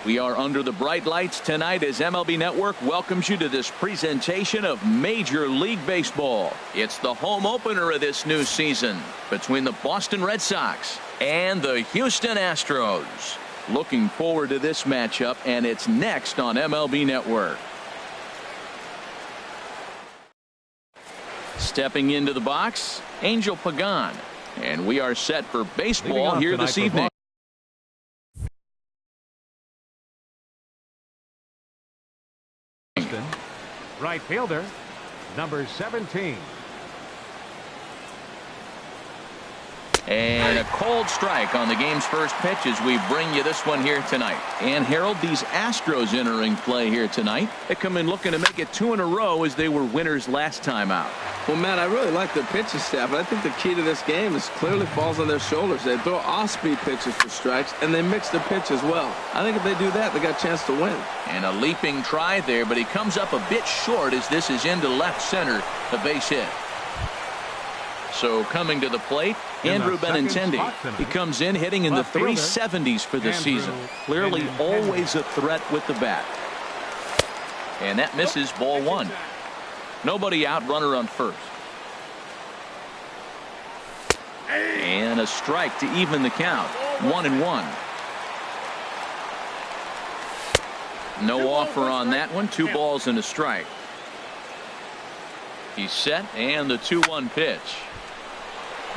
We are under the bright lights tonight as MLB Network welcomes you to this presentation of Major League Baseball. It's the home opener of this new season between the Boston Red Sox and the Houston Astros. Looking forward to this matchup, and it's next on MLB Network. Stepping into the box, Angel Pagan. And we are set for baseball here this evening. Right fielder, number 17. And a cold strike on the game's first pitch as we bring you this one here tonight. And Harold, these Astros entering play here tonight. They come in looking to make it 2 in a row as they were winners last time out. Well, Matt, I really like their pitching staff, but I think the key to this game is clearly falls on their shoulders. They throw off-speed pitches for strikes, and they mix the pitch as well. I think if they do that, they got a chance to win. And a leaping try there, but he comes up a bit short as this is into left center, the base hit. So coming to the plate, Andrew Benintendi. He comes in hitting in the 370s for the season. Clearly always a threat with the bat. And that misses, ball 1. Nobody out, runner on first. And a strike to even the count. 1-1. No offer on that one. 2 balls and a strike. He's set, and the 2-1 pitch.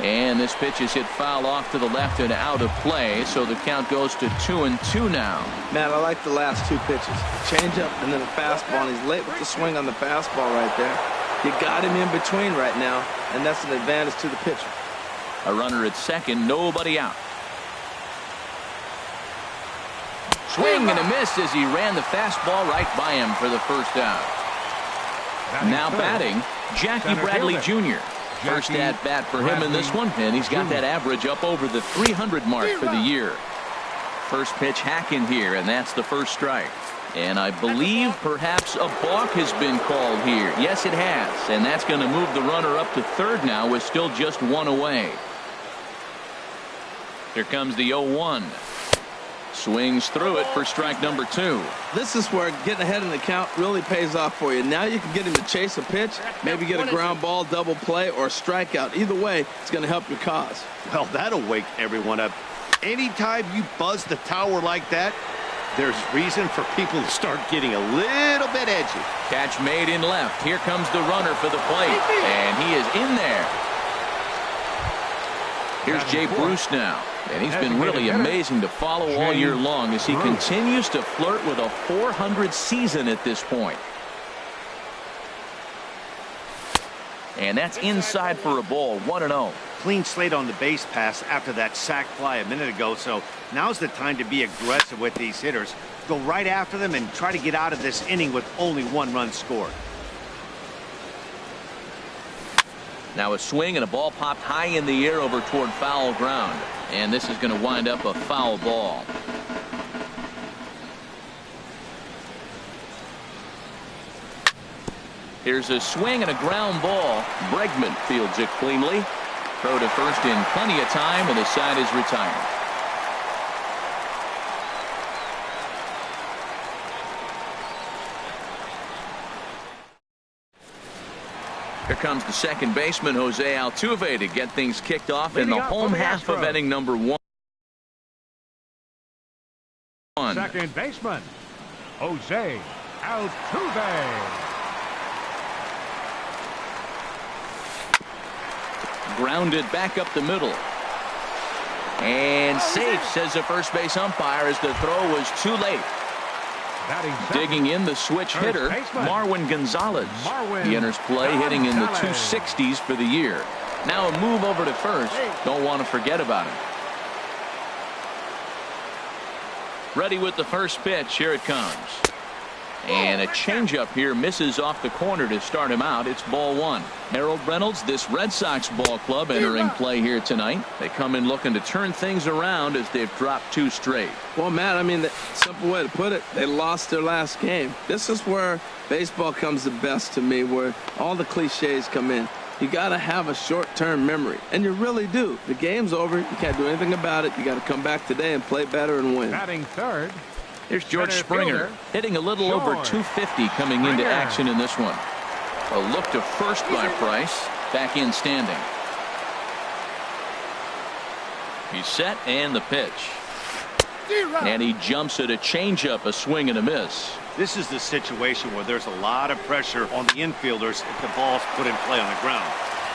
And this pitch is hit foul off to the left and out of play, so the count goes to 2-2 now. Matt, I like the last 2 pitches. Changeup and then a fastball, and he's late with the swing on the fastball right there. You got him in between right now, and that's an advantage to the pitcher. A runner at second, nobody out. Swing and a miss as he ran the fastball right by him for the first out. Now batting, Jackie Bradley Jr. First at bat for him in this one, and he's got that average up over the 300 mark for the year. First pitch hack in here, and that's the first strike. And I believe perhaps a balk has been called here. Yes, it has, and that's going to move the runner up to third now with still just 1 away. Here comes the 0-1. Swings through it for strike number 2. This is where getting ahead in the count really pays off for you. Now you can get him to chase a pitch, maybe get a ground ball, double play, or a strikeout. Either way, it's going to help your cause. Well, that'll wake everyone up. Anytime you buzz the tower like that, there's reason for people to start getting a little bit edgy. Catch made in left. Here comes the runner for the plate, and he is in there. Here's Jay Bruce now. And he's been really amazing to follow all year long as he continues to flirt with a 400 season at this point. And that's inside for a ball, 1-0. Clean slate on the base pass after that sac fly a minute ago, so now's the time to be aggressive with these hitters. Go right after them and try to get out of this inning with only 1 run scored. Now a swing and a ball popped high in the air over toward foul ground. And this is going to wind up a foul ball. Here's a swing and a ground ball. Bregman fields it cleanly. Throw to first in plenty of time, and the side is retired. Here comes the second baseman, Jose Altuve, to get things kicked off in the home half of inning number 1. Second baseman, Jose Altuve. Grounded back up the middle. And safe, says the first base umpire, as the throw was too late. Digging in, the switch hitter, Marwin Gonzalez. He enters play hitting in the 260s for the year. Now a move over to first. Don't want to forget about him. Ready with the first pitch. Here it comes. And a changeup here misses off the corner to start him out. It's ball 1. Harold Reynolds, this Red Sox ball club entering play here tonight. They come in looking to turn things around as they've dropped 2 straight. Well, Matt, I mean, the simple way to put it, they lost their last game. This is where baseball comes the best to me, where all the cliches come in. You got to have a short-term memory, and you really do. The game's over. You can't do anything about it. You got to come back today and play better and win. Batting third, Here's George Center Springer fielder, hitting a little over George 250 coming into Springer. action in this one. A look to first by Price. Back in standing. He's set and the pitch. And he jumps at a changeup, a swing and a miss. This is the situation where there's a lot of pressure on the infielders if the ball's put in play on the ground.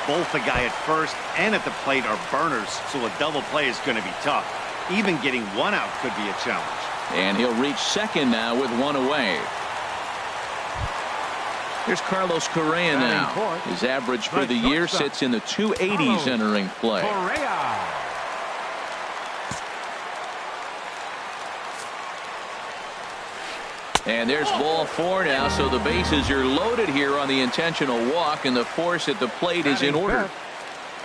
Both the guy at first and at the plate are burners, so a double play is going to be tough. Even getting one out could be a challenge. And he'll reach second now with one away. Here's Carlos Correa now. His average for the year sits in the 280s entering play. Correa. And there's ball 4 now, so the bases are loaded here on the intentional walk, and the force at the plate is in order.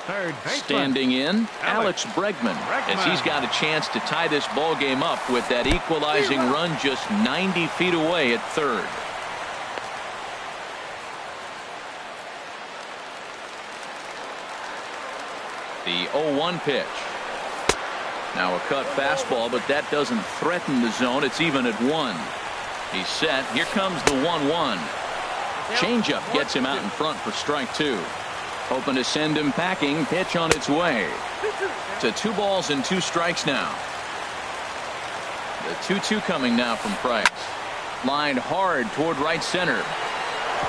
Third baseman. Standing in, Alex Bregman, as he's got a chance to tie this ball game up with that equalizing run just 90 feet away at third. The 0-1 pitch. Now a cut fastball, but that doesn't threaten the zone. It's even at 1. He's set. Here comes the 1-1. Changeup gets him out in front for strike 2. Hoping to send him packing. Pitch on its way. To 2 balls and 2 strikes now. The 2-2 coming now from Price. Lined hard toward right center.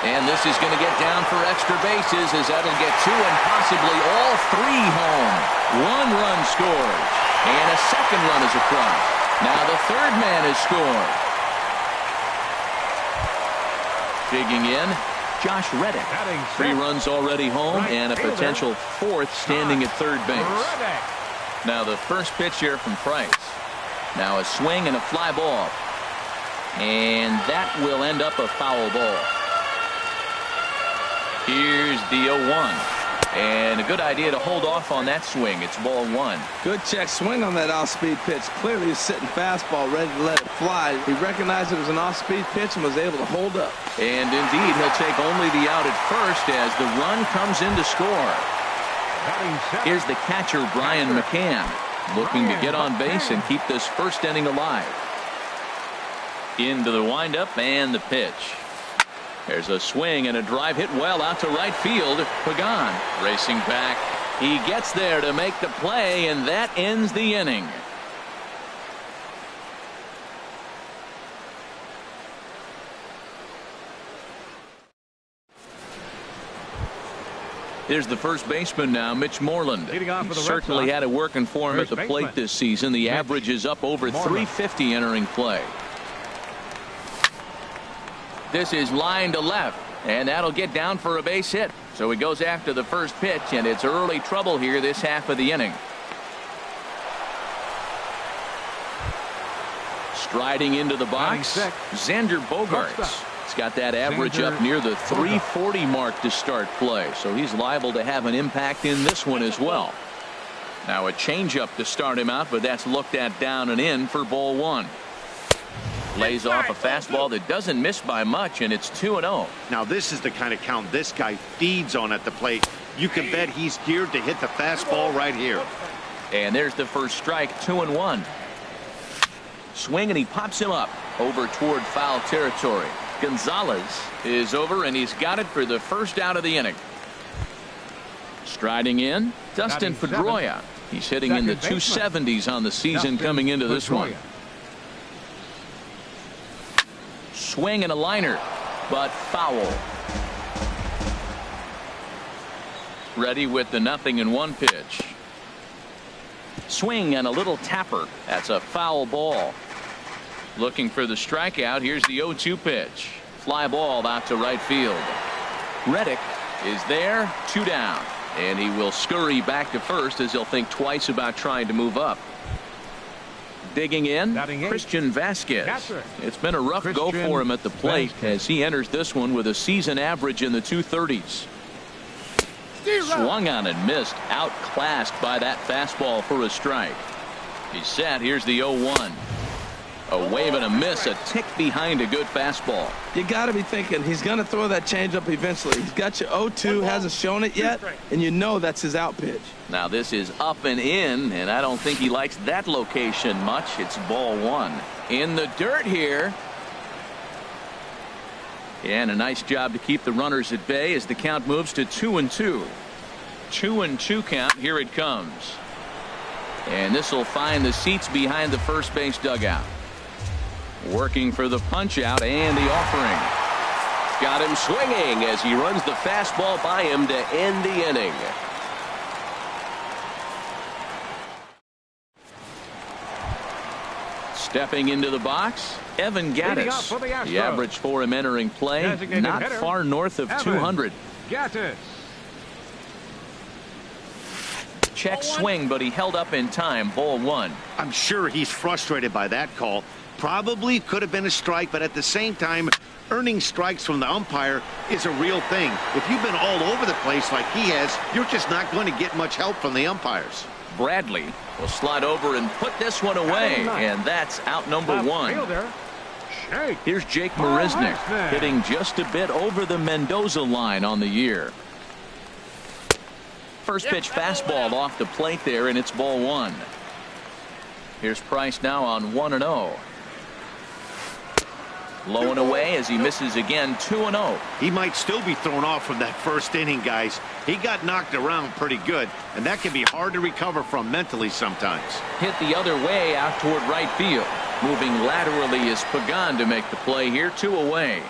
And this is going to get down for extra bases as that'll get 2 and possibly all 3 home. 1 run scored. And a second run is across. Now the third man has scored. Digging in, Josh Reddick. 3 runs already home and a potential 4th standing at third base. Now the first pitch here from Price. Now a swing and a fly ball. And that will end up a foul ball. Here's the 0-1. And a good idea to hold off on that swing. It's ball 1. Good check swing on that off-speed pitch. Clearly he's sitting fastball ready to let it fly. He recognized it was an off-speed pitch and was able to hold up. And indeed, he'll take only the out at first as the run comes in to score. Here's the catcher, Brian McCann, looking to get on base and keep this first inning alive. Into the windup and the pitch. There's a swing and a drive hit well out to right field. Pagan racing back. He gets there to make the play, and that ends the inning. Here's the first baseman now, Mitch Moreland. He certainly had it working for him at the plate this season. The average is up over 350 entering play. This is line to left, and that'll get down for a base hit. So he goes after the first pitch, and it's early trouble here this half of the inning. Striding into the box, Xander Bogaerts. He's got that average up near the 340 mark to start play, so he's liable to have an impact in this one as well. Now a changeup to start him out, but that's looked at down and in for ball 1. Lays off a fastball that doesn't miss by much, and it's 2-0. Now this is the kind of count this guy feeds on at the plate. You can bet he's geared to hit the fastball right here. And there's the first strike, 2-1. Swing, and he pops him up over toward foul territory. Gonzalez is over, and he's got it for the first out of the inning. Striding in, Dustin Pedroia. He's hitting in the 270s on the season coming into this one. Swing and a liner, but foul. Ready with the 0-1 pitch. Swing and a little tapper. That's a foul ball. Looking for the strikeout. Here's the 0-2 pitch. Fly ball out to right field. Reddick is there, 2 down, and he will scurry back to first as he'll think twice about trying to move up. Digging in, Christian Vasquez. It's been a rough go for him at the plate as he enters this one with a season average in the 230s. Swung on and missed, outclassed by that fastball for a strike. He's set. Here's the 0-1. A wave and a miss, a tick behind a good fastball. You got to be thinking he's going to throw that changeup eventually. He's got you 0-2, hasn't shown it yet, and you know that's his out pitch. Now this is up and in, and I don't think he likes that location much. It's ball one. In the dirt here. And a nice job to keep the runners at bay as the count moves to 2-2. 2-2 count. Here it comes. And this will find the seats behind the first base dugout. Working for the punch out and the offering. Got him swinging as he runs the fastball by him to end the inning. Stepping into the box, Evan Gattis. The average for him entering play, not far north of 200. Gattis. Check swing, but he held up in time. Ball one. I'm sure he's frustrated by that call. Probably could have been a strike, but at the same time, earning strikes from the umpire is a real thing. If you've been all over the place like he has, you're just not going to get much help from the umpires. Bradley will slide over and put this one away, and that's out number one. Here's Jake Marisnick hitting just a bit over the Mendoza line on the year. First pitch fastball off the plate there, and it's ball one. Here's Price now on 1-0. Low and away as he misses again. 2-0. He might still be thrown off from that first inning, guys. He got knocked around pretty good, and that can be hard to recover from mentally sometimes. Hit the other way out toward right field. Moving laterally is Pagan to make the play here. 2 away.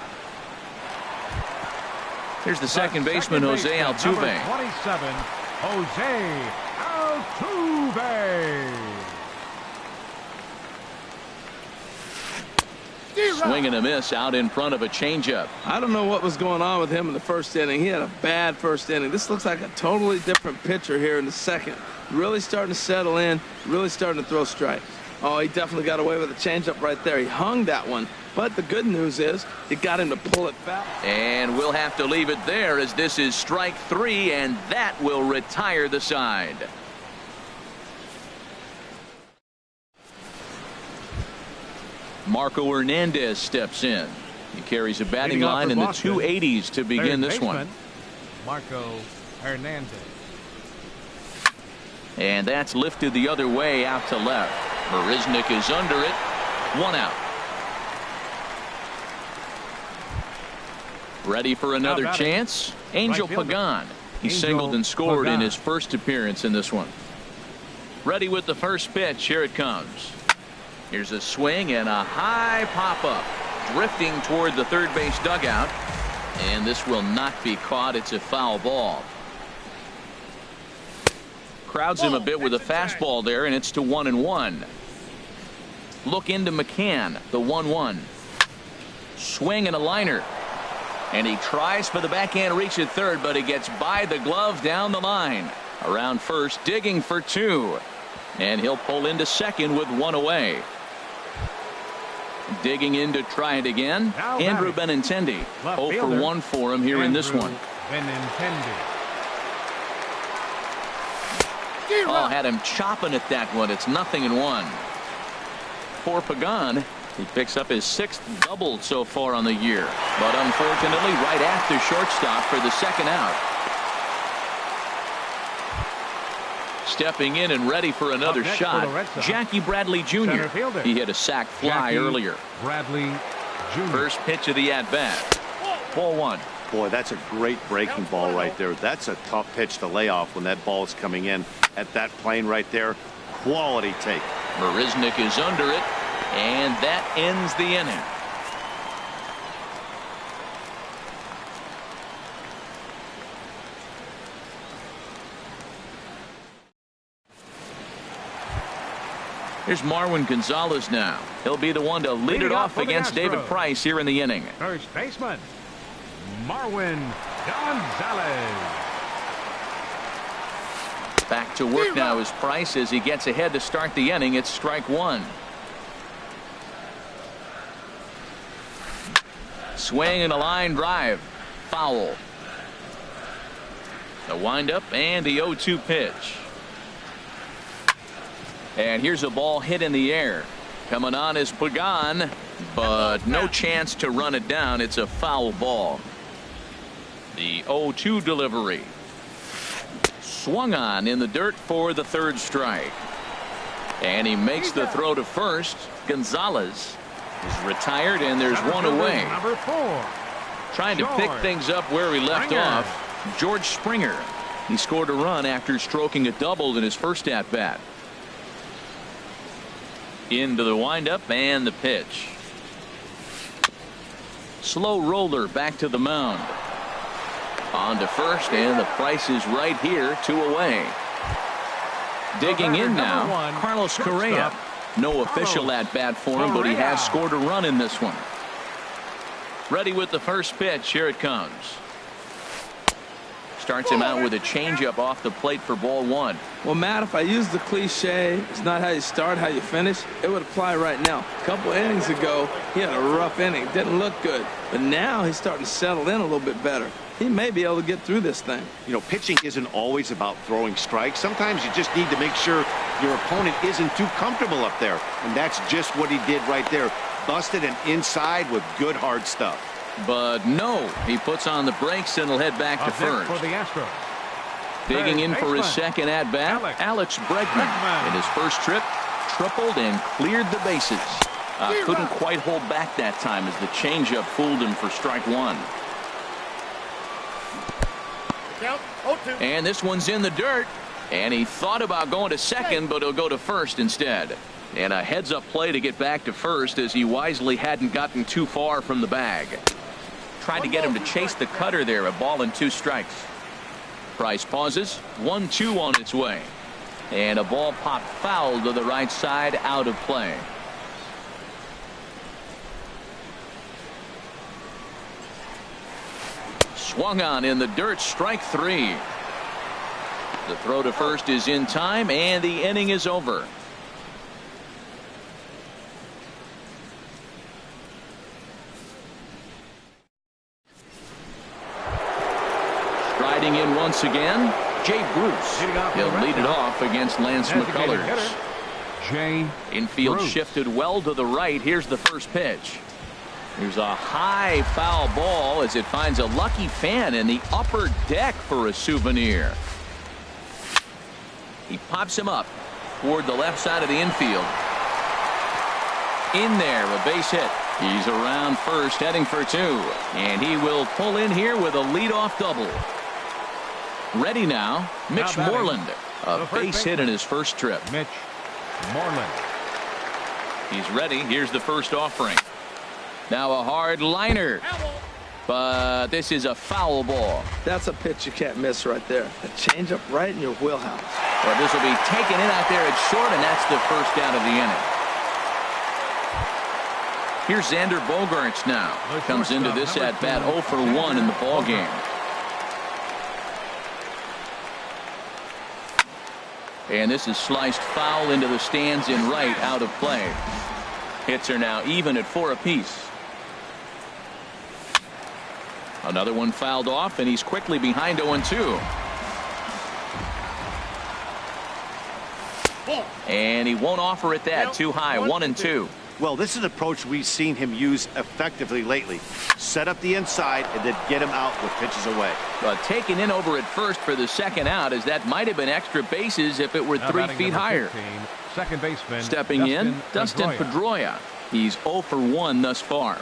Here's the second baseman, Jose Altuve. 27, Jose Altuve. Swing and a miss out in front of a changeup. I don't know what was going on with him in the first inning. He had a bad first inning. This looks like a totally different pitcher here in the second. Really starting to settle in, really starting to throw strikes. Oh, he definitely got away with a changeup right there. He hung that one. But the good news is it got him to pull it back. And we'll have to leave it there as this is strike 3, and that will retire the side. Marco Hernandez steps in. He carries a batting line in the 280s to begin this one. Marco Hernandez. And that's lifted the other way out to left. Marisnick is under it. 1 out. Ready for another chance? Angel Pagan. He singled and scored in his first appearance in this one. Ready with the first pitch. Here it comes. Here's a swing and a high pop-up. Drifting toward the third base dugout. And this will not be caught. It's a foul ball. Crowds him a bit with a fastball there, and it's to 1-1. Look into McCann, the 1-1. Swing and a liner. And he tries for the backhand reach at third, but he gets by the glove down the line. Around first, digging for 2. And he'll pull into second with 1 away. Digging in to try it again. Andrew Benintendi. 0 for 1 for him here in this one. Oh, had him chopping at that one. It's 0-1. For Pagan, he picks up his 6th double so far on the year. But unfortunately, right after shortstop for the second out. Stepping in and ready for another shot, Jackie Bradley Jr. He hit a sac fly earlier. Bradley Jr. First pitch of the at-bat. Ball 1. Boy, that's a great breaking ball right there. That's a tough pitch to lay off when that ball is coming in at that plane right there. Quality take. Marisnick is under it, and that ends the inning. Here's Marwin Gonzalez now. He'll be the one to lead it off against David Price here in the inning. First baseman, Marwin Gonzalez. Back to work now is Price as he gets ahead to start the inning. It's strike 1. Swing and a line drive. Foul. The windup and the 0-2 pitch. And here's a ball hit in the air. Coming on is Pagan, but no chance to run it down. It's a foul ball. The 0-2 delivery. Swung on in the dirt for the third strike. And he makes the throw to first. Gonzalez is retired, and there's one away. Number 4. Trying to pick things up where he left off. George Springer. He scored a run after stroking a double in his first at bat. Into the windup and the pitch. Slow roller back to the mound. On to first, and the price is right here, 2 away. Digging in now, Carlos Correa. No official at bat for him, but he has scored a run in this one. Ready with the first pitch. Here it comes. Starts him out with a changeup off the plate for ball 1. Well, Matt, if I use the cliche, it's not how you start, how you finish, it would apply right now. A couple innings ago, he had a rough inning. Didn't look good. But now he's starting to settle in a little bit better. He may be able to get through this thing. You know, pitching isn't always about throwing strikes. Sometimes you just need to make sure your opponent isn't too comfortable up there. And that's just what he did right there. Busted an inside with good hard stuff. But no, he puts on the brakes and will head back to first. For the Astros. Digging in for his second at bat, Alex Bregman. In his first trip, tripled and cleared the bases. Couldn't quite hold back that time as the changeup fooled him for strike 1. And this one's in the dirt, and he thought about going to second, but he'll go to first instead. And a heads-up play to get back to first, as he wisely hadn't gotten too far from the bag. Tried to get him to chase the cutter there. A ball and 2 strikes. Price pauses. 1-2 on its way. And a ball popped foul to the right side, out of play. Swung on in the dirt, strike 3. The throw to first is in time, and the inning is over. Striding in once again, Jay Bruce. He'll lead it off against Lance McCullers. Infield shifted well to the right. Here's the first pitch. There's a high foul ball as it finds a lucky fan in the upper deck for a souvenir. He pops him up toward the left side of the infield. In there, a base hit. He's around first, heading for 2. And he will pull in here with a leadoff double. Ready now, Mitch Moreland. A base hit in his first trip. Mitch Moreland. He's ready. Here's the first offering. Now a hard liner. But this is a foul ball. That's a pitch you can't miss right there. A changeup right in your wheelhouse. Well, this will be taken in out there at short, and that's the first out of the inning. Here's Xander Bogaerts now. Comes into this at bat 0 for 1 in the ball game. And this is sliced foul into the stands in right, out of play. Hits are now even at 4 apiece. Another one fouled off, and he's quickly behind 0-2. And he won't offer it that. Too high. 1-2. Well, this is an approach we've seen him use effectively lately. Set up the inside and then get him out with pitches away. But taken in over at first for the second out, as that might have been extra bases if it were 3 feet higher. 15, second baseman. Stepping in, Dustin Pedroia. He's 0 for 1 thus far.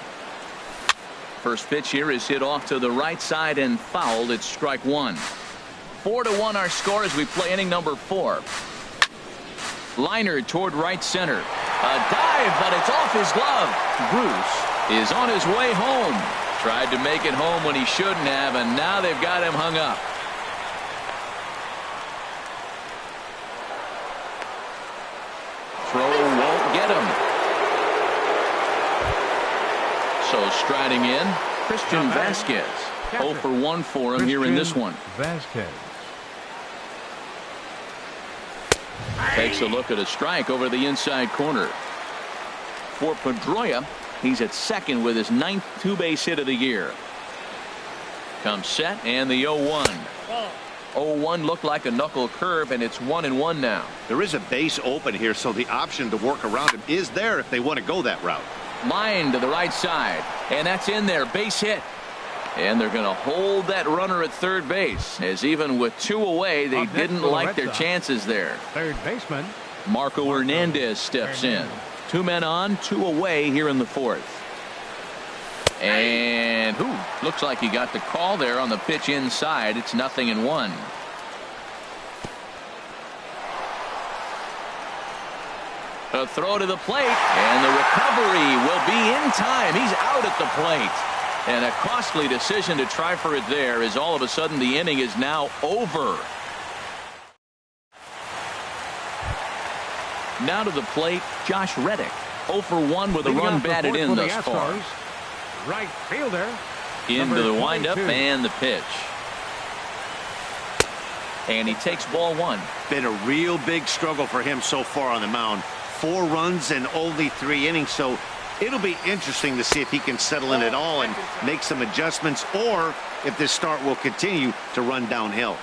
First pitch here is hit off to the right side and fouled. It's strike 1. 4-1 our score as we play inning number 4. Liner toward right center. A dive, but it's off his glove. Bruce is on his way home. Tried to make it home when he shouldn't have, and now they've got him hung up. Throw won't get him. So striding in, Christian Vasquez. 0 for 1 for him here in this one. Vasquez. Takes a look at a strike over the inside corner. For Pedroia, he's at second with his 9th 2-base hit of the year. Comes set, and the 0-1. 0-1 looked like a knuckle curve, and it's 1-1 now. There is a base open here, so the option to work around him is there if they want to go that route. Line to the right side, and that's in there. Base hit. And they're going to hold that runner at third base, as even with 2 away, they didn't like their chances there. Third baseman Marco Hernandez steps in. 2 men on, 2 away here in the 4th. And looks like he got the call there on the pitch inside. It's 0-1. A throw to the plate, and the recovery will be in time. He's out at the plate. And a costly decision to try for it there, as all of a sudden the inning is now over. Now to the plate, Josh Reddick. 0 for 1 with a run batted in thus far. Right fielder. Into the windup and the pitch. And he takes ball 1. Been a real big struggle for him so far on the mound. 4 runs in only 3 innings, so it'll be interesting to see if he can settle in at all and make some adjustments, or if this start will continue to run downhill.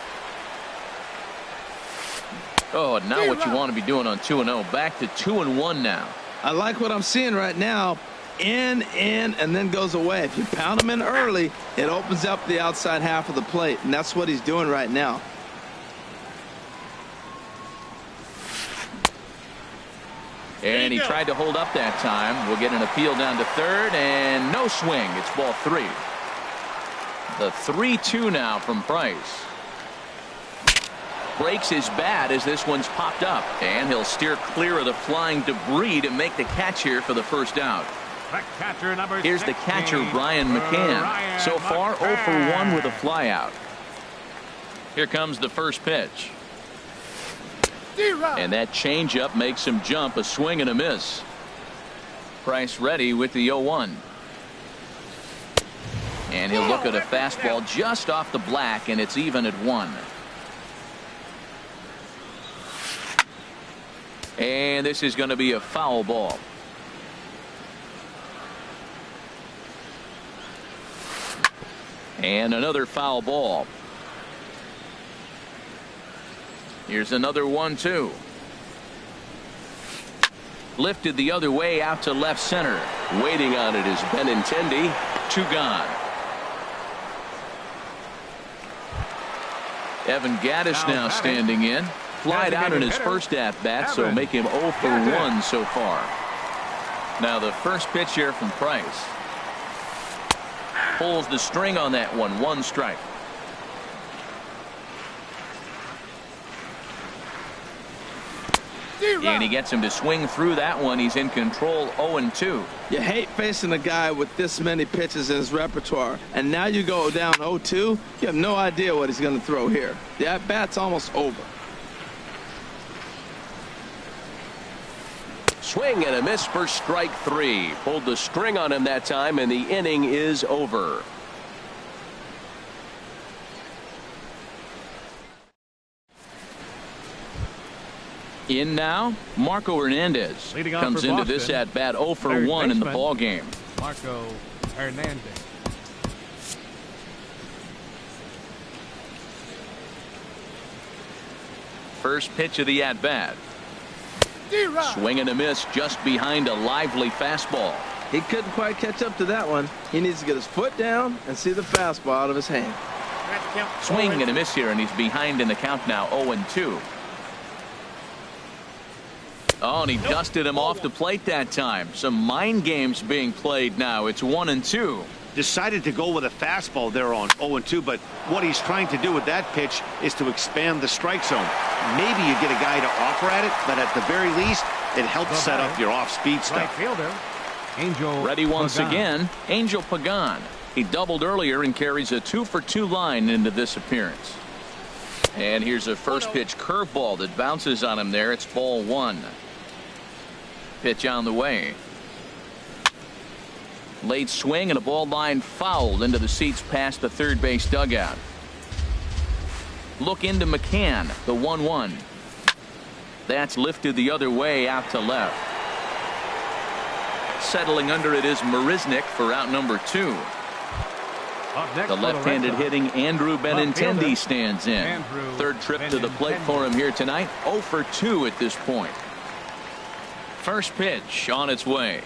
Oh, now what you want to be doing on 2-0. Back to 2-1 now. I like what I'm seeing right now. In, and then goes away. If you pound him in early, it opens up the outside half of the plate, and that's what he's doing right now. And he tried to hold up that time. We'll get an appeal down to third, and no swing. It's ball 3. The 3-2 now from Price. Breaks his bat as this one's popped up, and he'll steer clear of the flying debris to make the catch here for the first out. Here's the catcher, Brian McCann. So far 0 for 1 with a flyout. Here comes the first pitch. And that changeup makes him jump. A swing and a miss. Price ready with the 0-1. And he'll look at a fastball just off the black, and it's even at 1. And this is going to be a foul ball. And another foul ball. Here's another 1-2. Lifted the other way out to left center. Waiting on it is Benintendi. 2 gone. Evan Gaddis now standing in. Flied out in his first at-bat, so make him 0 for 1 so far. Now the first pitch here from Price. Pulls the string on that one. 1 strike. And he gets him to swing through that one. He's in control. 0-2. You hate facing a guy with this many pitches in his repertoire, and now you go down 0-2. You have no idea what he's going to throw here. The at-bat's almost over. Swing and a miss for strike 3. Pulled the string on him that time, and the inning is over. In now, Marco Hernandez comes into this at bat 0 for 1 in the ball game. Marco Hernandez. First pitch of the at bat. Swing and a miss just behind a lively fastball. He couldn't quite catch up to that one. He needs to get his foot down and see the fastball out of his hand. Swing and a miss here, and he's behind in the count now. 0-2. Oh, and he dusted him off the plate that time. Some mind games being played now. It's 1-2. Decided to go with a fastball there on 0-2, but what he's trying to do with that pitch is to expand the strike zone. Maybe you get a guy to offer at it, but at the very least, it helps set up your off-speed stuff. Right fielder, Angel ready once Pagan. again, Angel Pagan. He doubled earlier and carries a 2-for-2 line into this appearance. And here's a first pitch curveball that bounces on him there. It's ball 1. Pitch on the way. Late swing and a ball line fouled into the seats past the third base dugout. Look into McCann, the 1-1. That's lifted the other way out to left. Settling under it is Marisnik for out number 2. The left-handed hitting Andrew Benintendi stands in. Third trip to the plate for him here tonight. 0 for 2 at this point. First pitch on its way.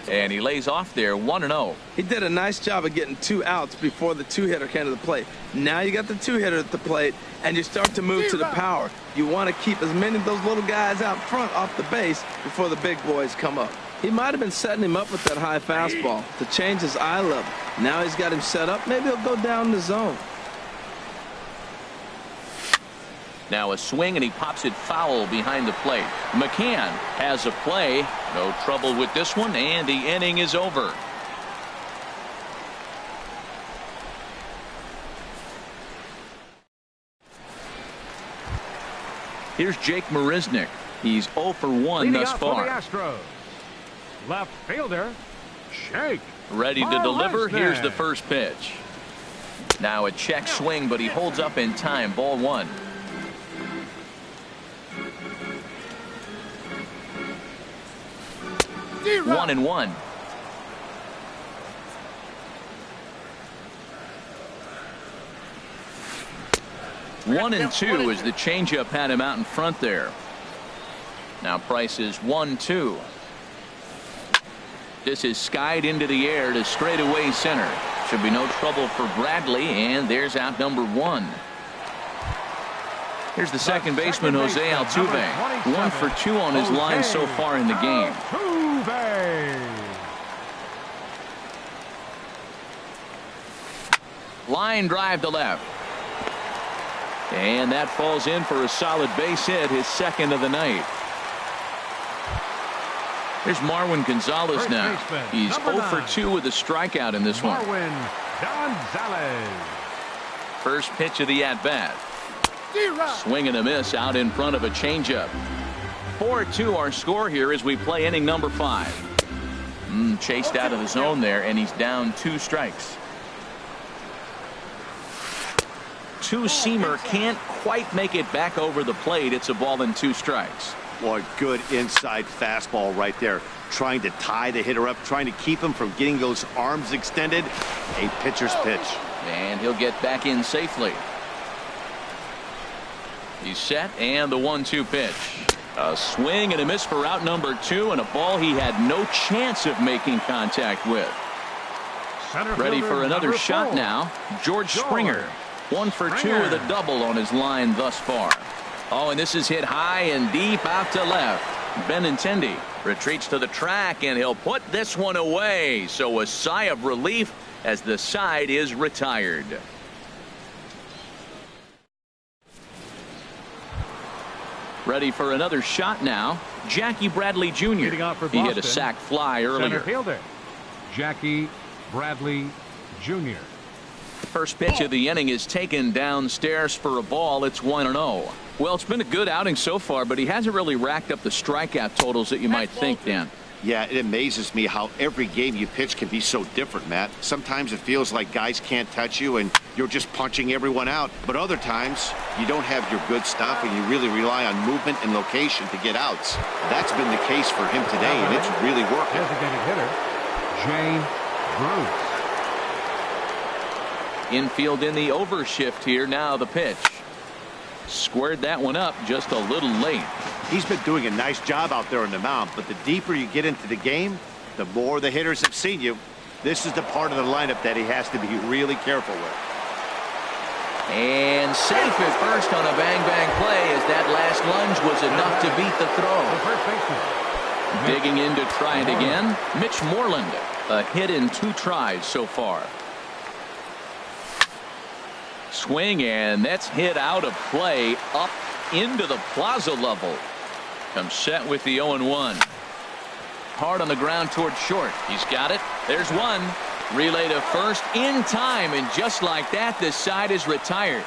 And he lays off there 1-0. He did a nice job of getting 2 outs before the 2-hitter came to the plate. Now you got the 2-hitter at the plate, and you start to move to the power. You want to keep as many of those little guys out front off the base before the big boys come up. He might have been setting him up with that high fastball to change his eye level. Now he's got him set up. Maybe he'll go down the zone. Now a swing, and he pops it foul behind the plate. McCann has a play. No trouble with this one, and the inning is over. Here's Jake Marisnick. He's 0 for 1 thus far. Left fielder, Shake. Ready to deliver. Here's the first pitch. Now a check swing, but he holds up in time. Ball 1. One and one. One and two as the changeup had him out in front there. Now Price is 1-2. This is skied into the air to straightaway center. Should be no trouble for Bradley, and there's out number 1. Here's the second baseman, Jose Altuve. 1 for 2 on his line so far in the game. Line drive to left. And that falls in for a solid base hit, his second of the night. Here's Marwin Gonzalez now. He's 0 for 2 with a strikeout in this one. First pitch of the at-bat. Swing and a miss out in front of a changeup. 4-2 our score here as we play inning number 5. Chased out of the zone there, and he's down 2 strikes. Two-seamer can't quite make it back over the plate. It's a ball and 2 strikes. Boy, good inside fastball right there. Trying to tie the hitter up, trying to keep him from getting those arms extended. A pitcher's pitch. And he'll get back in safely. He's set, and the 1-2 pitch. A swing and a miss for out number 2, and a ball he had no chance of making contact with. Ready for another shot now. George Springer. 1 for 2 with a double on his line thus far. Oh, and this is hit high and deep out to left. Benintendi retreats to the track, and he'll put this one away. So a sigh of relief as the side is retired. Ready for another shot now. Jackie Bradley Jr. He hit a sac fly earlier. Center fielder, Jackie Bradley Jr. First pitch of the inning is taken downstairs for a ball. It's 1-0. Well, it's been a good outing so far, but he hasn't really racked up the strikeout totals that you might think, Dan. Yeah, it amazes me how every game you pitch can be so different, Matt. Sometimes it feels like guys can't touch you and you're just punching everyone out. But other times you don't have your good stuff and you really rely on movement and location to get outs. That's been the case for him today, and it's really working. Designated hitter, Jane Bruce. Infield in the overshift here. Now the pitch. Squared that one up just a little late. He's been doing a nice job out there on the mound, but the deeper you get into the game, the more the hitters have seen you. This is the part of the lineup that he has to be really careful with. And safe at first on a bang-bang play as that last lunge was enough to beat the throw. Digging in to try it again. Mitch Moreland, a hit in 2 tries so far. Swing, and that's hit out of play up into the plaza level. Comes set with the 0-1. Hard on the ground towards short. He's got it. There's one. Relay to first in time, and just like that, this side is retired.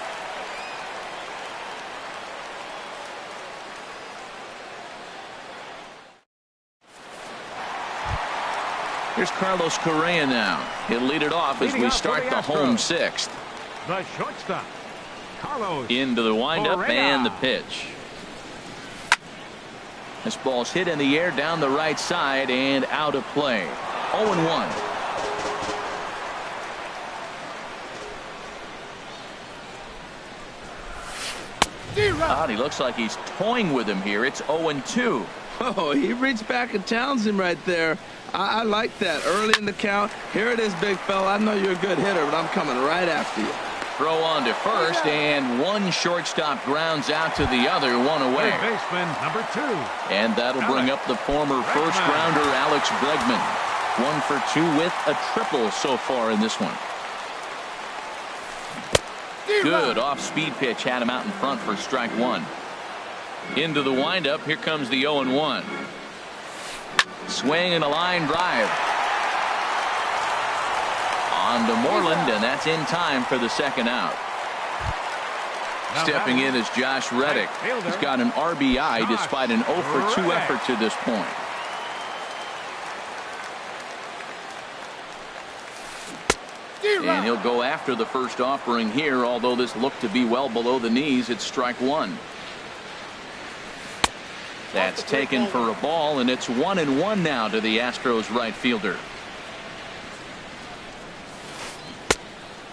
Here's Carlos Correa now. He'll lead it off as we start the home 6th. The shortstop, Carlos into the windup Correa. and the pitch. This ball's hit in the air down the right side and out of play. 0-1. He looks like he's toying with him here. It's 0-2. Oh, he reached back and challenged him right there. I like that. Early in the count. Here it is, big fella. I know you're a good hitter, but I'm coming right after you. Throw on to first, and one shortstop grounds out to the other, one away. Third baseman, number 2. And that'll bring up the former first-rounder Alex Bregman. 1 for 2 with a triple so far in this one. Good off-speed pitch had him out in front for strike 1. Into the windup. Here comes the 0-1. Swing and a line drive. On to Moreland, and that's in time for the second out. Stepping in is Josh Reddick. He's got an RBI despite an 0 for 2 effort to this point. And he'll go after the first offering here, although this looked to be well below the knees. It's strike 1. That's taken for a ball, and it's 1-1 now to the Astros right fielder.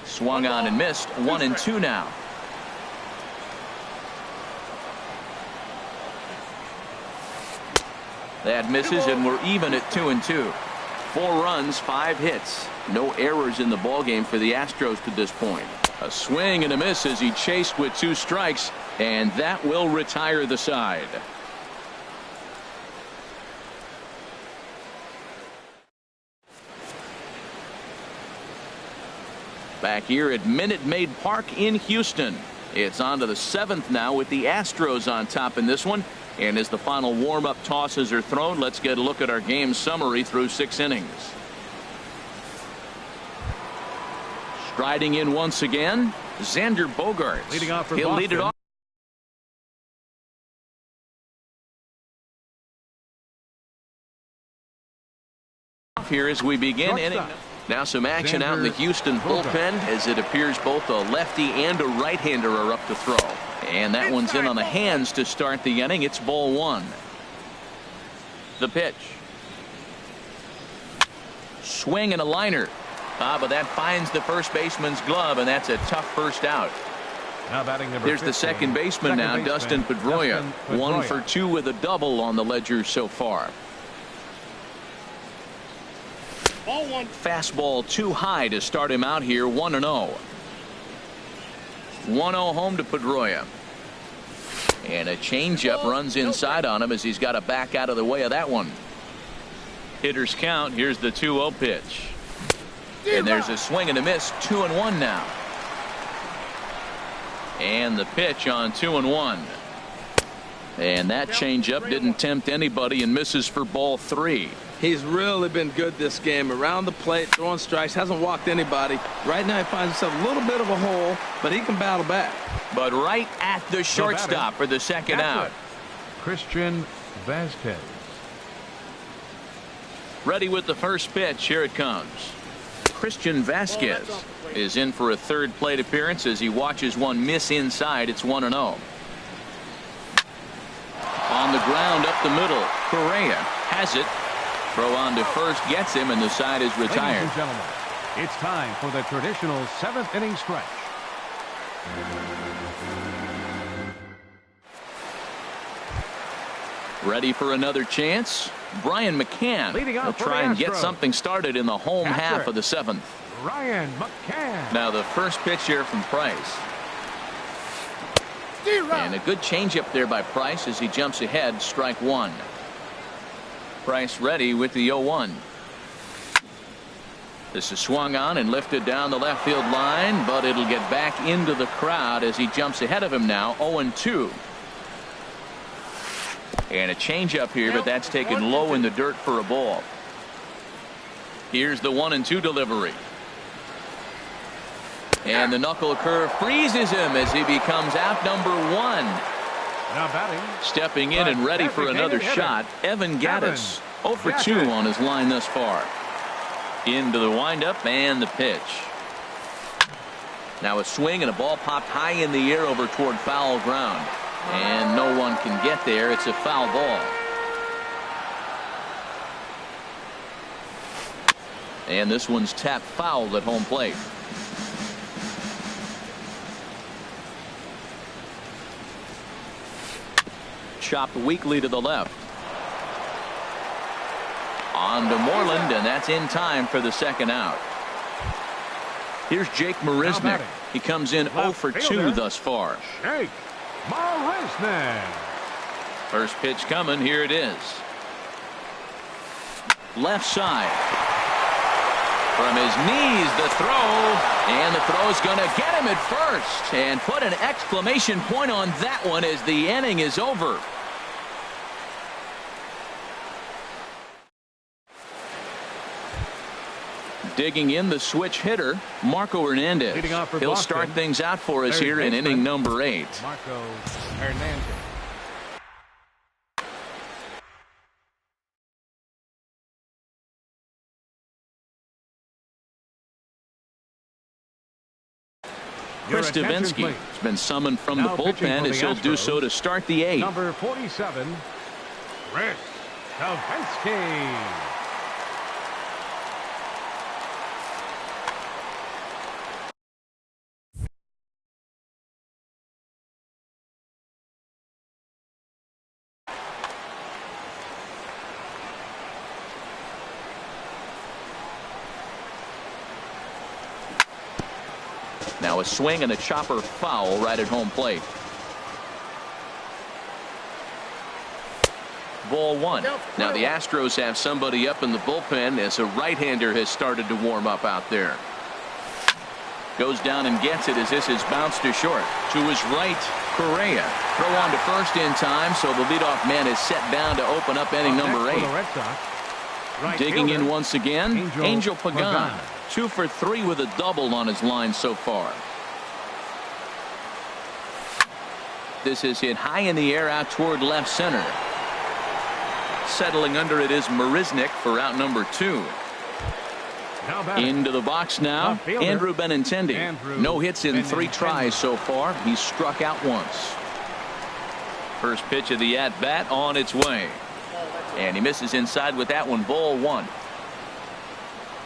Swung on and missed. 1-2 now. That misses, and we're even at 2-2. 4 runs, 5 hits. No errors in the ballgame for the Astros to this point. A swing and a miss as he chased with 2 strikes, and that will retire the side. Back here at Minute Maid Park in Houston. It's on to the 7th now with the Astros on top in this one. And as the final warm-up tosses are thrown, let's get a look at our game summary through 6 innings. Striding in once again, Xander Bogaerts. Leading off for He'll lead it Boston. off here as we begin inning. Now some action out in the Houston bullpen as it appears both a lefty and a right-hander are up to throw. And that one's in on the hands to start the inning. It's ball 1. The pitch. Swing and a liner. But that finds the first baseman's glove, and that's a tough first out. Now batting number There's the 15, second baseman now, Dustin Pedroia. 1 for 2 with a double on the ledger so far. Ball 1. Fastball too high to start him out here. 1-0. 1-0 home to Pedroia. And a changeup runs inside on him as he's got to back out of the way of that one. Hitters count. Here's the 2-0 pitch. And there's a swing and a miss. 2-1 now. And the pitch on 2-1. And that changeup didn't tempt anybody and misses for ball 3. He's really been good this game. Around the plate, throwing strikes, hasn't walked anybody. Right now he finds himself a little bit of a hole, but he can battle back. But right at the shortstop for the second out. Christian Vasquez. Ready with the first pitch. Here it comes. Christian Vasquez is in for a third plate appearance as he watches one miss inside. It's 1-0. On the ground up the middle. Correa has it. Throw on to first, gets him, and the side is retired. Ladies and gentlemen, it's time for the traditional 7th inning stretch. Ready for another chance? Brian McCann will try and get something started in the home half of the 7th. Ryan McCann. Now the first pitch here from Price. And a good changeup there by Price as he jumps ahead. Strike 1. Price ready with the 0-1. This is swung on and lifted down the left field line, but it'll get back into the crowd as he jumps ahead of him now. 0-2. And a changeup here, but that's taken low in the dirt for a ball. Here's the 1-2 delivery. And the knuckle curve freezes him as he becomes out number 1. Now batting. Stepping in and ready for another shot, Evan Gattis. 0 for 2 on his line thus far. Into the windup and the pitch. Now a swing and a ball popped high in the air over toward foul ground. And no one can get there. It's a foul ball. And this one's tapped foul at home plate. chopped weakly to the left. On to Moreland, and that's in time for the second out. Here's Jake Marisnick. He comes in 0 for 2 thus far. Jake Marisnick. First pitch coming. Here it is. Left side. From his knees, the throw. And the throw's going to get him at first. And put an exclamation point on that one as the inning is over. Digging in the switch hitter, Marco Hernandez. He'll Boston. start things out for us here in inning number 8. Marco Hernandez. Chris Davinsky has been summoned from the bullpen as he'll do so to start the 8th. Number 47, Chris Davinsky. Now a swing and a chopper foul right at home plate. Ball 1. Now the Astros have somebody up in the bullpen as a right-hander has started to warm up out there. Goes down and gets it as this is bounced to short. To his right, Correa. Throw on to first in time, so the leadoff man is set down to open up inning number 8. Digging in once again, Angel Pagan. 2 for 3 with a double on his line so far. This is hit high in the air out toward left center. Settling under it is Marisnick for out number 2. Into the box now, Andrew Benintendi. No hits in 3 tries so far. He's struck out once. First pitch of the at-bat on its way. And he misses inside with that one. Ball 1.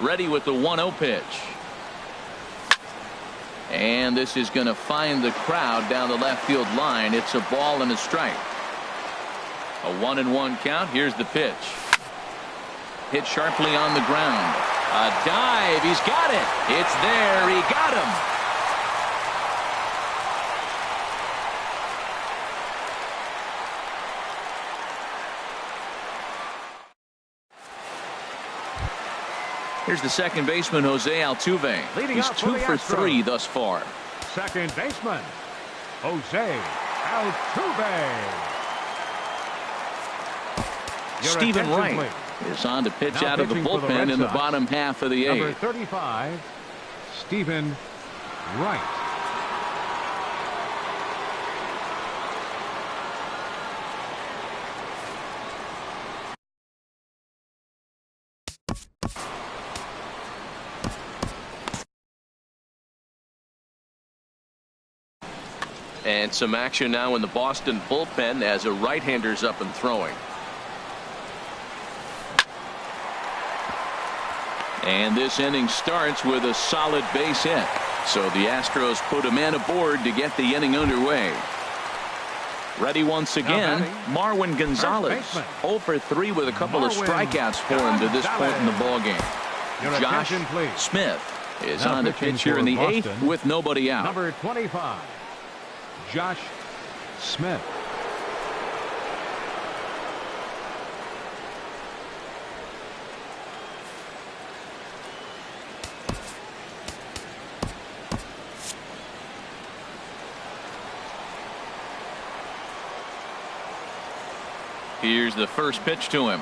Ready with the 1-0 pitch. And this is going to find the crowd down the left field line. It's a ball and a strike. A 1-1 count. Here's the pitch. Hit sharply on the ground. A dive. He's got it. It's there. He got him. Here's the second baseman, Jose Altuve. He's 2 for 3 thus far. Second baseman, Jose Altuve. Stephen Wright is on to pitch out of the bullpen in the bottom half of the 8th. Number 35, Stephen Wright. And some action now in the Boston bullpen as a right-hander's up and throwing. And this inning starts with a solid base hit. So the Astros put a man aboard to get the inning underway. Ready once again, Marwin Gonzalez. 0 for 3 with a couple of strikeouts for him to this point in the ballgame. Josh Smith is on the pitch here in the 8th with nobody out. Number 25, Josh Smith. Here's the first pitch to him.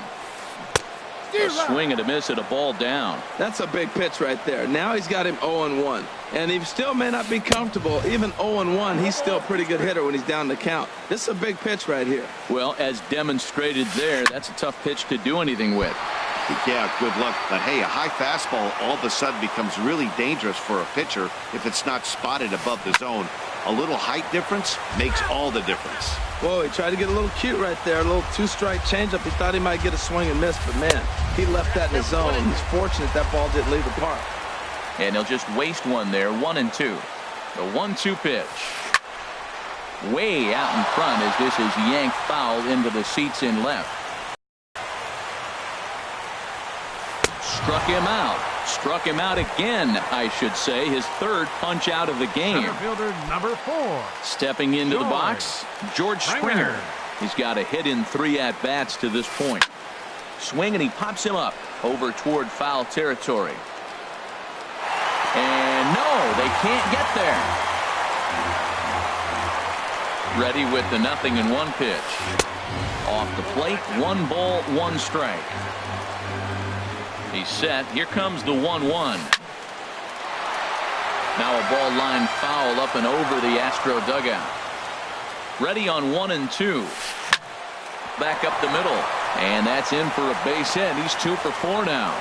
A swing and a miss at a ball down. That's a big pitch right there. Now he's got him 0-1. And he still may not be comfortable. Even 0-1, he's still a pretty good hitter when he's down the count. This is a big pitch right here. Well, as demonstrated there, that's a tough pitch to do anything with. Yeah, good luck. But hey, a high fastball all of a sudden becomes really dangerous for a pitcher if it's not spotted above the zone. A little height difference makes all the difference. Whoa, he tried to get a little cute right there. A little 2-strike changeup. He thought he might get a swing and miss, but man, he left that in the zone. He's fortunate that ball didn't leave the park. And he'll just waste one there. 1-2. The 1-2 pitch. way out in front as this is yanked foul into the seats in left. Struck him out. Struck him out again, I should say. His third punch out of the game. Center fielder number 4. Stepping into the box, George Springer. He's got a hit in 3 at-bats to this point. Swing, and he pops him up over toward foul territory. And no, they can't get there. Ready with the 0-1 pitch. Off the plate, 1 ball, 1 strike. He's set. Here comes the 1-1. Now a ball line foul up and over the Astro dugout. Ready on 1 and 2. Back up the middle. And that's in for a base hit. He's 2 for 4 now.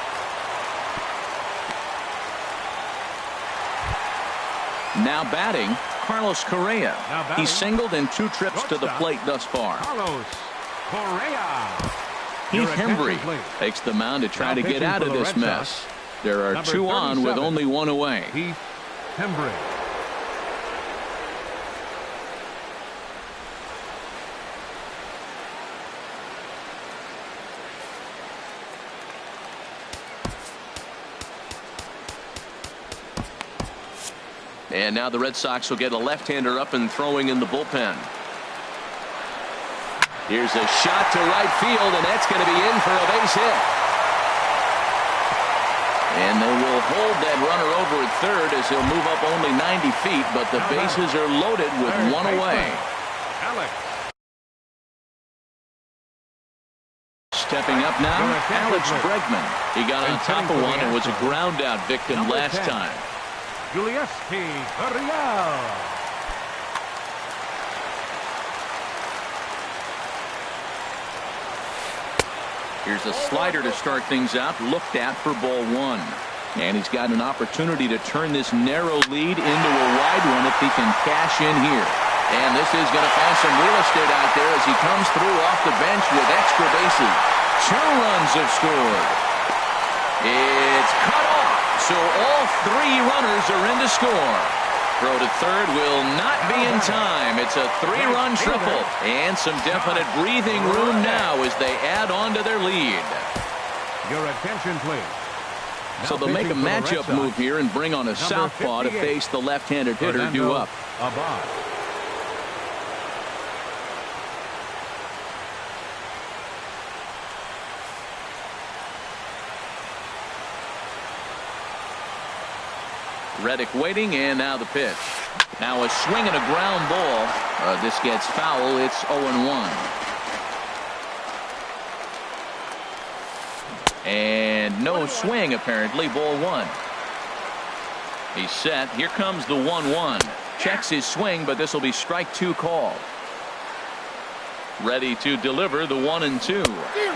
Now batting, Carlos Correa. He's singled in 2 trips to the plate thus far. Carlos Correa. Heath Hembry takes the mound to try to get out of this mess. There are 2 on with only 1 away. Heath Hembry. And now the Red Sox will get a left-hander up and throwing in the bullpen. Here's a shot to right field, and that's going to be in for a base hit. And they will hold that runner over at third as he'll move up only 90 feet, but the bases are loaded with 1 away. Stepping up now, Alex Bregman. He got on top of one and was a ground out victim last time. Julieski Gurriel. Here's a slider to start things out, looked at for ball 1. And he's got an opportunity to turn this narrow lead into a wide one if he can cash in here. And this is going to find some real estate out there as he comes through off the bench with extra bases. 2 runs have scored. It's cut off, so all 3 runners are in to score. Throw to third will not be in time. It's a 3-run triple and some definite breathing room now as they add on to their lead. Your attention, please. So they'll make a matchup move here and bring on a southpaw to face the left-handed hitter due up. Reddick waiting, and now the pitch. Now a swing and a ground ball. This gets foul. It's 0-1. And no swing, apparently. Ball 1. He's set. Here comes the 1-1. Checks his swing, but this will be strike 2 called. Ready to deliver the 1-2.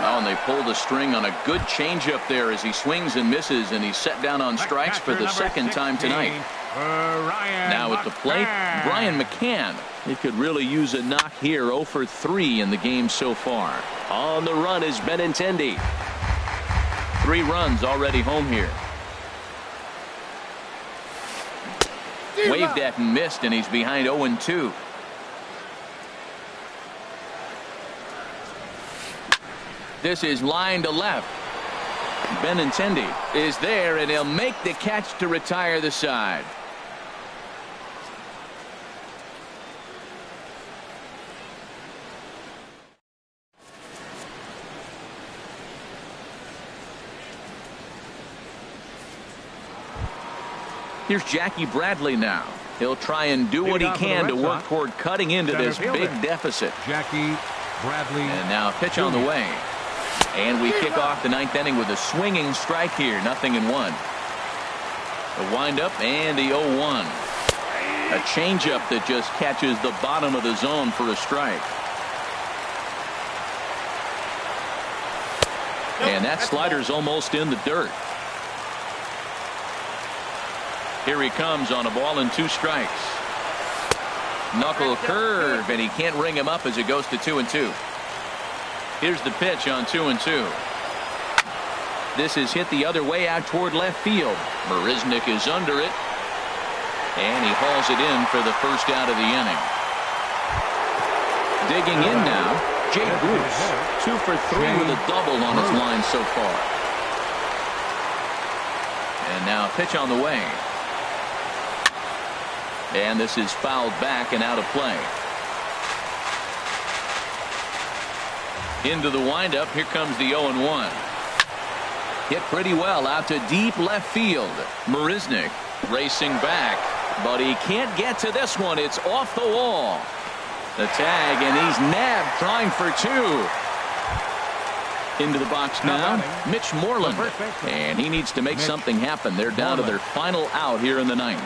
Oh, and they pulled the string on a good changeup there as he swings and misses, and he's set down on strikes for the 2nd time tonight. Now at the plate, Brian McCann. He could really use a knock here. 0 for 3 in the game so far. On the run is Benintendi. 3 runs already home here. Waved at and missed, and he's behind 0-2. This is line to left. Benintendi is there, and he'll make the catch to retire the side. Here's Jackie Bradley now. He'll try and do what he can to work toward cutting into this big deficit. Jackie Bradley. And now a pitch on the way. And we kick off the 9th inning with a swinging strike here. 0-1. The windup and the 0-1. A changeup that just catches the bottom of the zone for a strike. And that slider's almost in the dirt. Here he comes on a ball and 2 strikes. Knuckle curve, and he can't ring him up as it goes to 2-2. Here's the pitch on 2-2. This is hit the other way out toward left field. Marisnick is under it, and he hauls it in for the first out of the inning. Digging in now, Jake Bruce. 2 for 3 with a double on his line so far. And now pitch on the way. And this is fouled back and out of play. Into the windup. Here comes the 0-1. Hit pretty well out to deep left field. Marisnick racing back, but he can't get to this one. It's off the wall. The tag, and he's nabbed trying for 2. Into the box now, Mitch Moreland. And he needs to make something happen. They're down to their final out here in the 9th.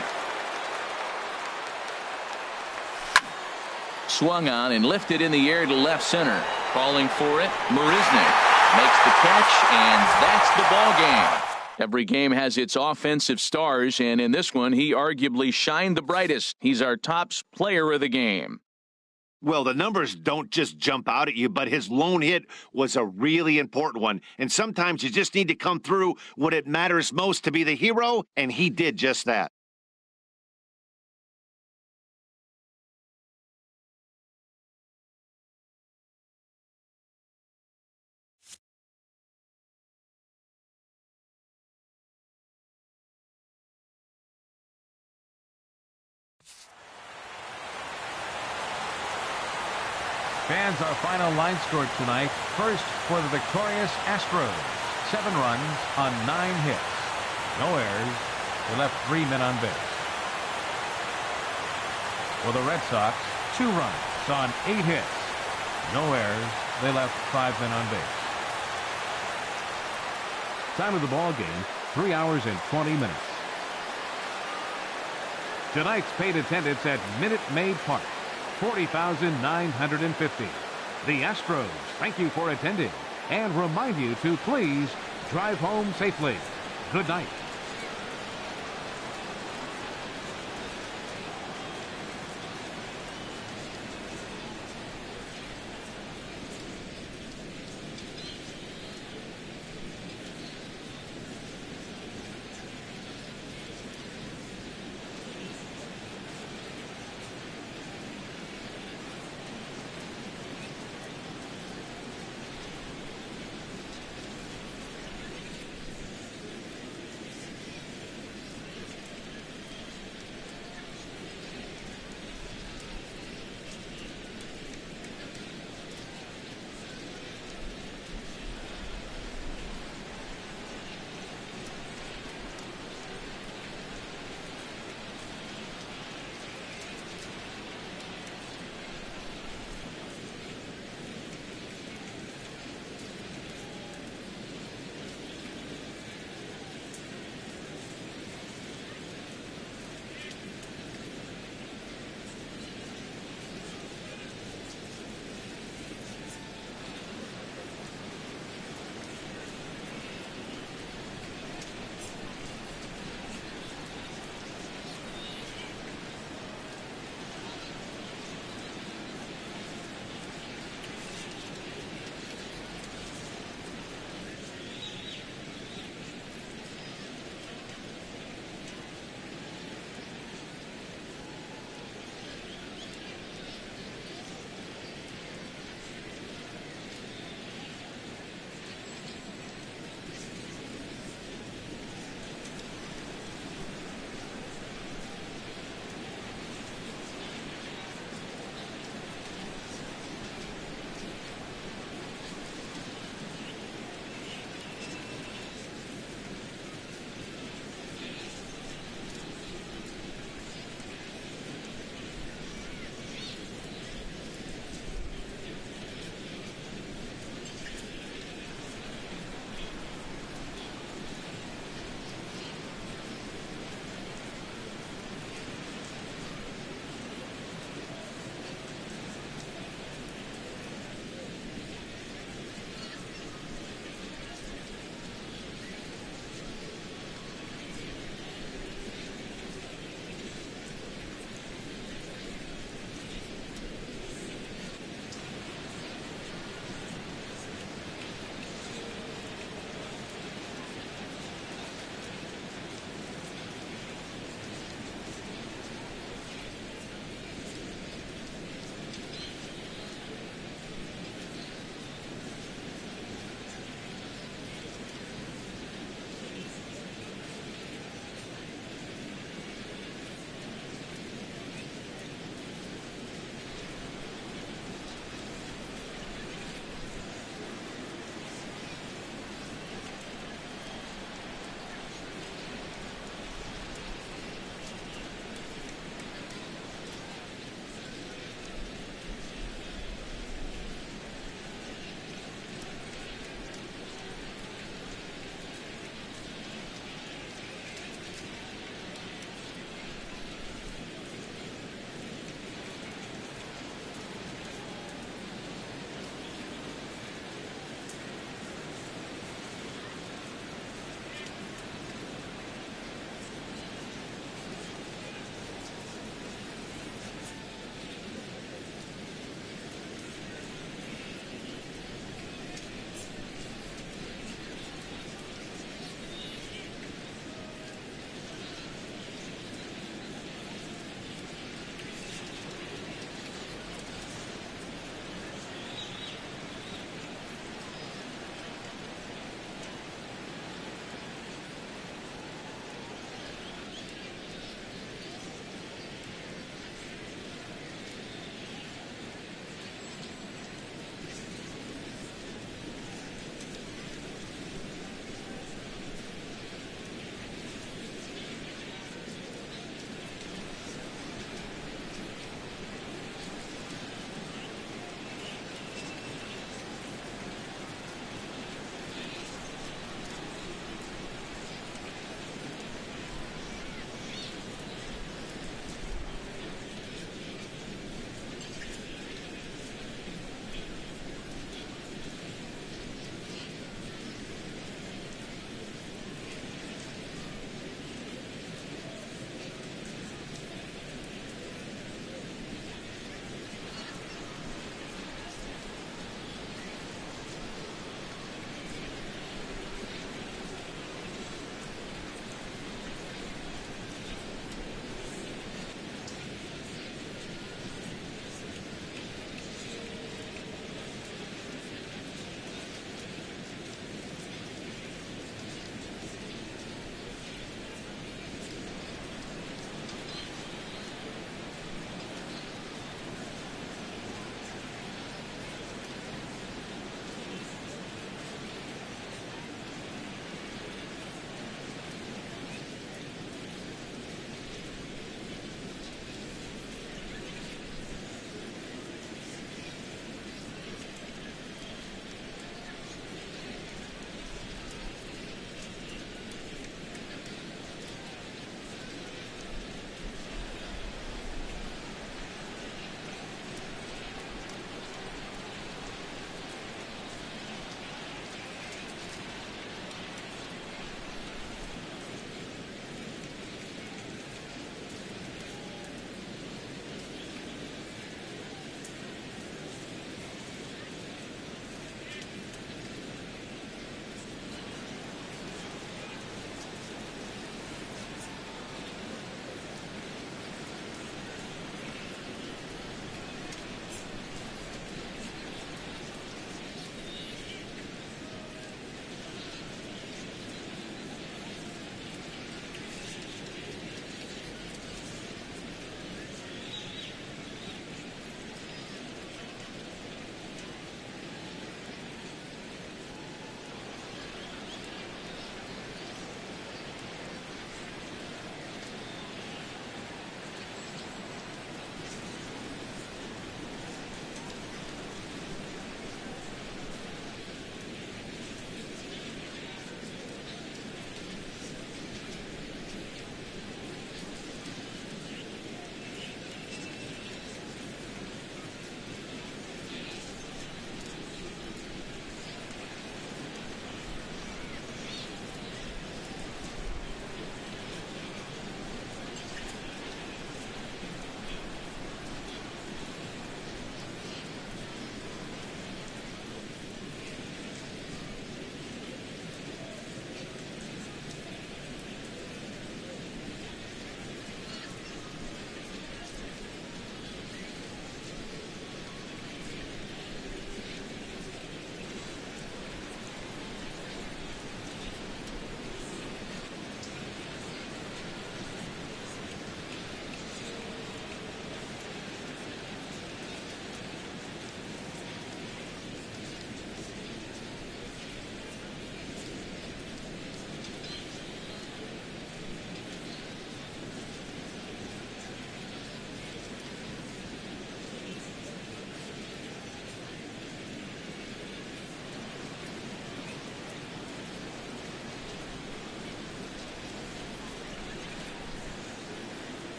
Swung on and lifted in the air to left center. Calling for it, Marisnick makes the catch, and that's the ball game. Every game has its offensive stars, and in this one, he arguably shined the brightest. He's our top player of the game. Well, the numbers don't just jump out at you, but his lone hit was a really important one. And sometimes you just need to come through when it matters most to be the hero, and he did just that. Fans, our final line score tonight. First for the victorious Astros. 7 runs on 9 hits. No errors. They left 3 men on base. For the Red Sox, 2 runs on 8 hits. No errors. They left 5 men on base. Time of the ball game, 3 hours and 20 minutes. Tonight's paid attendance at Minute Maid Park. 40,950. The Astros thank you for attending and remind you to please drive home safely. Good night.